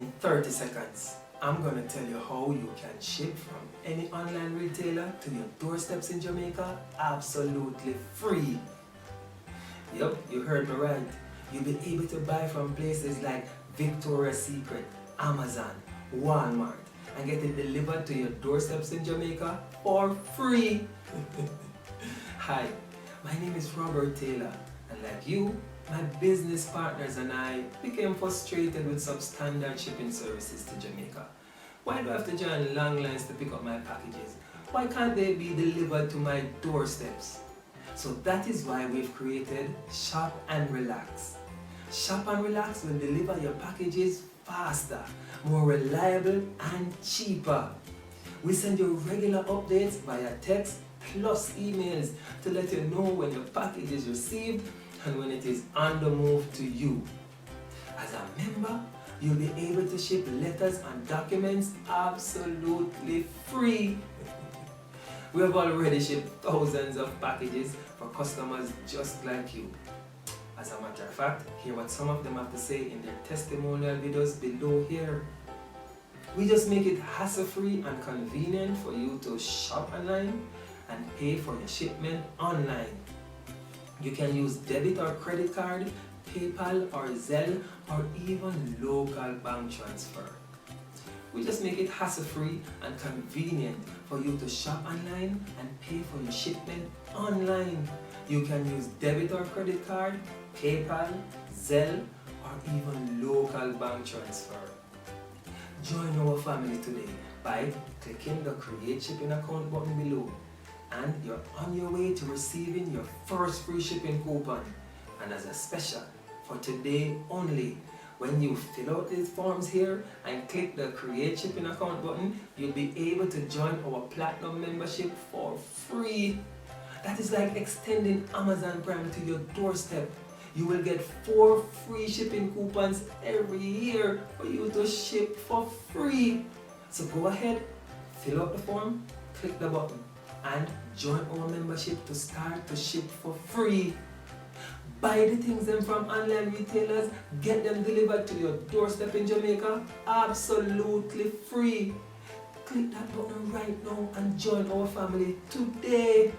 In 30 seconds, I'm gonna tell you how you can ship from any online retailer to your doorsteps in Jamaica absolutely free. Yep, you heard me right. You'll be able to buy from places like Victoria's Secret, Amazon, Walmart, and get it delivered to your doorsteps in Jamaica for free. Hi, my name is Robert Taylor, and like you, my business partners and I became frustrated with substandard shipping services to Jamaica. Why do I have to join long lines to pick up my packages? Why can't they be delivered to my doorsteps? So that is why we've created Shop and Relax. Shop and Relax will deliver your packages faster, more reliable and cheaper. We send you regular updates via text plus emails to let you know when your package is received and when it is on the move to you. As a member, you'll be able to ship letters and documents absolutely free. We have already shipped thousands of packages for customers just like you. As a matter of fact, hear what some of them have to say in their testimonial videos below here. We just make it hassle-free and convenient for you to shop online and pay for your shipment online. You can use debit or credit card, PayPal or Zelle, or even local bank transfer. We just make it hassle-free and convenient for you to shop online and pay for your shipment online. You can use debit or credit card, PayPal, Zelle, or even local bank transfer. Join our family today by clicking the Create Shipping Account button below, and you're on your way to receiving your first free shipping coupon. And as a special for today only, when you fill out these forms here and click the Create Shipping Account button, you'll be able to join our Platinum membership for free. That is like extending Amazon Prime to your doorstep. You will get 4 free shipping coupons every year for you to ship for free. So go ahead, fill out the form, click the button, and join our membership to start to ship for free. Buy the things them from online retailers, get them delivered to your doorstep in Jamaica absolutely free. Click that button right now and join our family today.